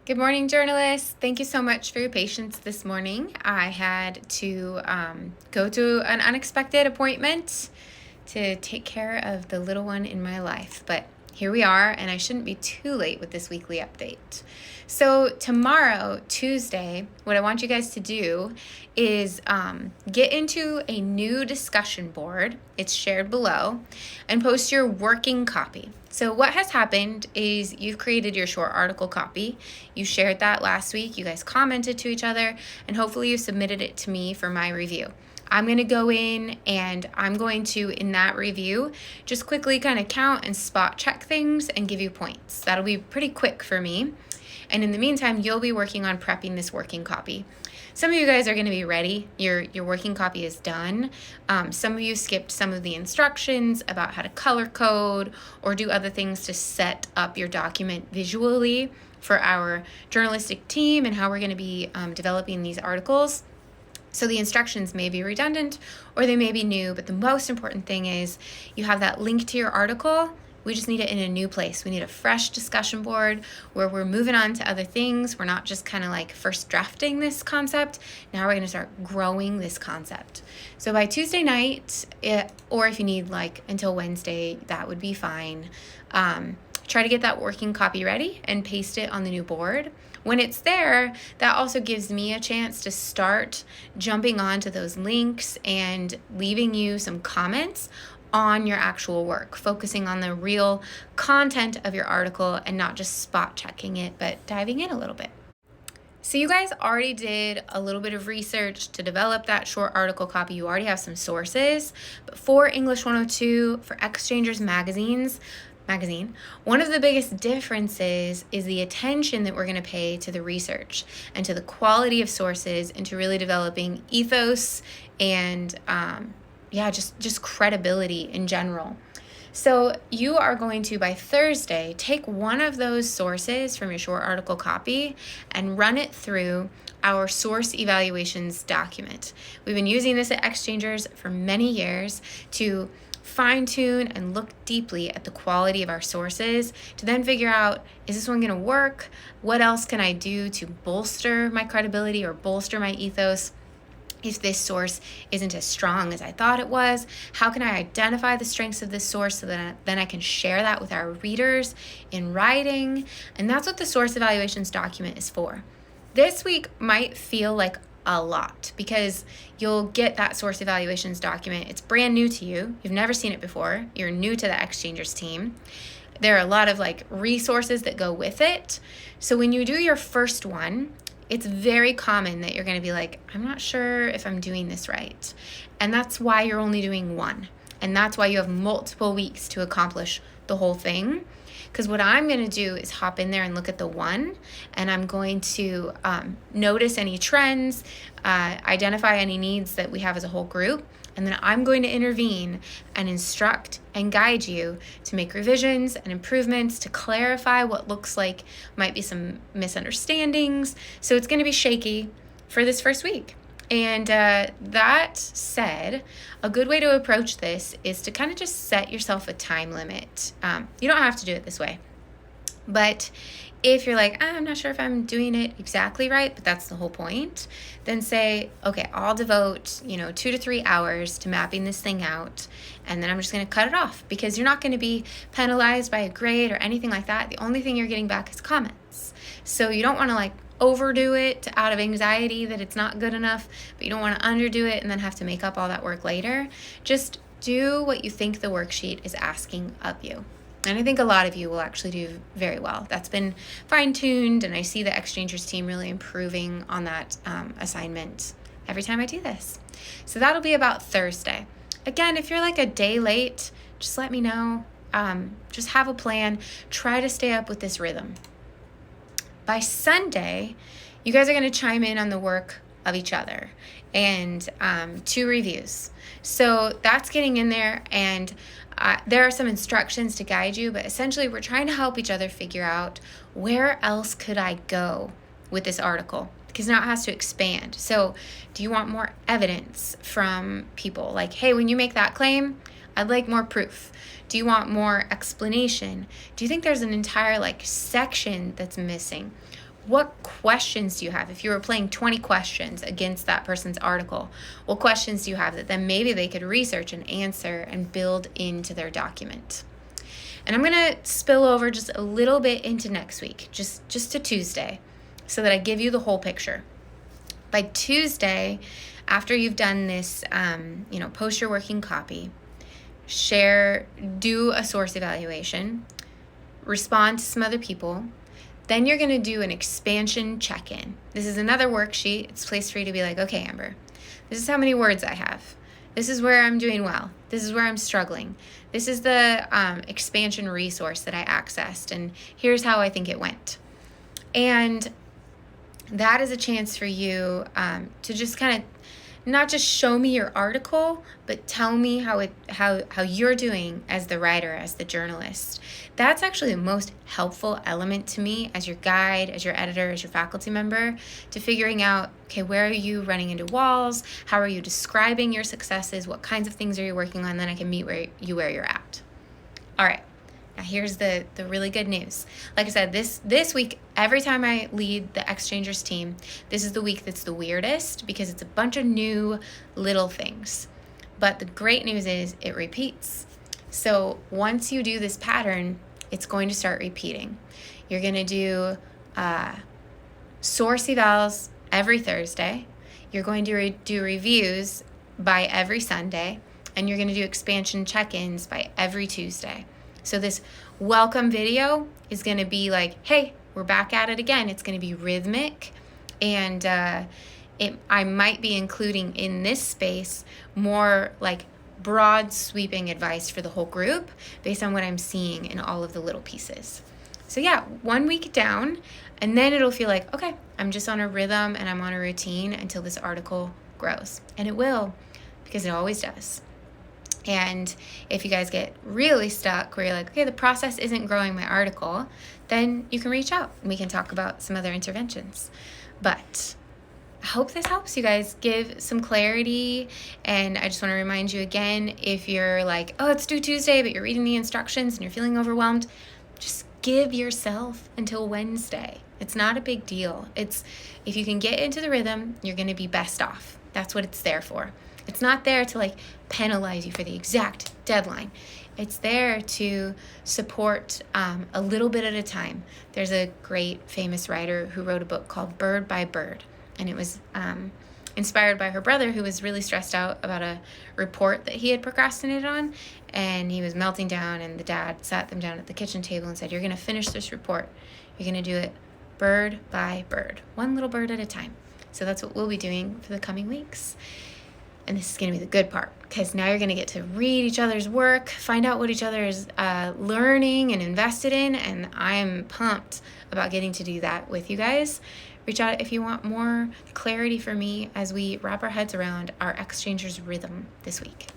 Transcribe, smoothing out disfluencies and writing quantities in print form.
Good morning, journalists. Thank you so much for your patience this morning. I had to go to an unexpected appointment to take care of the little one in my life, but here we are, and I shouldn't be too late with this weekly update. So tomorrow, Tuesday, what I want you guys to do is get into a new discussion board. It's shared below, and post your working copy. So what has happened is you've created your short article copy. You shared that last week. You guys commented to each other, and hopefully you submitted it to me for my review. I'm going to go in and I'm going to, in that review, just quickly kind of count and spot check things and give you points. That'll be pretty quick for me. And in the meantime, you'll be working on prepping this working copy. Some of you guys are going to be ready. Your working copy is done. Some of you skipped some of the instructions about how to color code or do other things to set up your document visually for our journalistic team and how we're going to be developing these articles. So the instructions may be redundant or they may be new, but the most important thing is you have that link to your article. We just need it in a new place. We need a fresh discussion board where we're moving on to other things. We're not just kind of like first drafting this concept. Now we're going to start growing this concept. So by Tuesday night, or if you need like until Wednesday, that would be fine. Try to get that working copy ready and paste it on the new board. When it's there, that also gives me a chance to start jumping onto those links and leaving you some comments on your actual work, focusing on the real content of your article and not just spot checking it, but diving in a little bit. So you guys already did a little bit of research to develop that short article copy. You already have some sources, but for English 102, for Exchangers magazine, one of the biggest differences is the attention that we're going to pay to the research and to the quality of sources and to really developing ethos and just credibility in general. So you are going to, by Thursday, take one of those sources from your short article copy and run it through our source evaluations document. We've been using this at Exchangers for many years to fine-tune and look deeply at the quality of our sources to then figure out, is this one going to work? What else can I do to bolster my credibility or bolster my ethos? If this source isn't as strong as I thought it was, how can I identify the strengths of this source so that then I can share that with our readers in writing? And that's what the source evaluations document is for. This week might feel like a lot because you'll get that source evaluations document. It's brand new to you. You've never seen it before. You're new to the Exchangers team. There are a lot of resources that go with it. So when you do your first one, it's very common that you're going to be like, I'm not sure if I'm doing this right. And that's why you're only doing one. And that's why you have multiple weeks to accomplish the whole thing. Because what I'm going to do is hop in there and look at the one, and I'm going to notice any trends, identify any needs that we have as a whole group, and then I'm going to intervene and instruct and guide you to make revisions and improvements to clarify what looks like might be some misunderstandings. So it's going to be shaky for this first week. And that said, a good way to approach this is to kind of just set yourself a time limit. You don't have to do it this way. But if you're like, I'm not sure if I'm doing it exactly right, but that's the whole point, then say, okay, I'll devote, 2 to 3 hours to mapping this thing out, and then I'm just going to cut it off because you're not going to be penalized by a grade or anything like that. The only thing you're getting back is comments. So you don't want to overdo it out of anxiety that it's not good enough, but you don't want to underdo it and then have to make up all that work later. Just do what you think the worksheet is asking of you. And I think a lot of you will actually do very well. That's been fine-tuned, and I see the Exchangers team really improving on that assignment every time I do this. So that'll be about Thursday. Again, if you're a day late, just let me know. Just have a plan. Try to stay up with this rhythm. By Sunday, you guys are going to chime in on the work of each other and 2 reviews. So that's getting in there, and there are some instructions to guide you, but essentially we're trying to help each other figure out where else could I go with this article, because now it has to expand. So do you want more evidence from people? Hey, when you make that claim, I'd like more proof. Do you want more explanation? Do you think there's an entire section that's missing? what questions do you have? If you were playing 20 questions against that person's article, what questions do you have that then maybe they could research and answer and build into their document? And I'm going to spill over just a little bit into next week, just to Tuesday, so that I give you the whole picture. By Tuesday, after you've done this, post your working copy, do a source evaluation, respond to some other people. Then you're going to do an expansion check-in. This is another worksheet. It's a place for you to be like, okay, Amber, this is how many words I have. This is where I'm doing well. This is where I'm struggling. This is the expansion resource that I accessed, and here's how I think it went. And that is a chance for you to just kind of not just show me your article, but tell me how you're doing as the writer, as the journalist. That's actually the most helpful element to me as your guide, as your editor, as your faculty member, to figuring out, okay, where are you running into walls? How are you describing your successes? What kinds of things are you working on? Then I can meet where you're at. All right. Now here's the really good news. Like I said, this week, every time I lead the Exchangers team, this is the week that's the weirdest because it's a bunch of new little things. But the great news is it repeats. So once you do this pattern, it's going to start repeating. You're going to do source evals every Thursday. You're going to do reviews by every Sunday. And you're going to do expansion check-ins by every Tuesday. So this welcome video is going to be like, hey, we're back at it again. It's going to be rhythmic, and I might be including in this space more like broad sweeping advice for the whole group based on what I'm seeing in all of the little pieces. So yeah, 1 week down, and then it'll feel like, okay, I'm just on a rhythm and I'm on a routine until this article grows. And it will, because it always does. And if you guys get really stuck where you're like, okay, the process isn't growing my article, then you can reach out and we can talk about some other interventions. But I hope this helps you guys give some clarity. And I just want to remind you again, if you're like, oh, it's due Tuesday, but you're reading the instructions and you're feeling overwhelmed, just give yourself until Wednesday. It's not a big deal. If you can get into the rhythm, you're going to be best off. That's what it's there for. It's not there to like penalize you for the exact deadline. It's there to support a little bit at a time. There's a great famous writer who wrote a book called Bird by Bird, and it was inspired by her brother, who was really stressed out about a report that he had procrastinated on, and he was melting down, and the dad sat them down at the kitchen table and said, you're going to finish this report. You're going to do it bird by bird, one little bird at a time. So that's what we'll be doing for the coming weeks. And this is going to be the good part, because now you're going to get to read each other's work, find out what each other is learning and invested in, and I'm pumped about getting to do that with you guys. Reach out if you want more clarity from me as we wrap our heads around our Exchangers rhythm this week.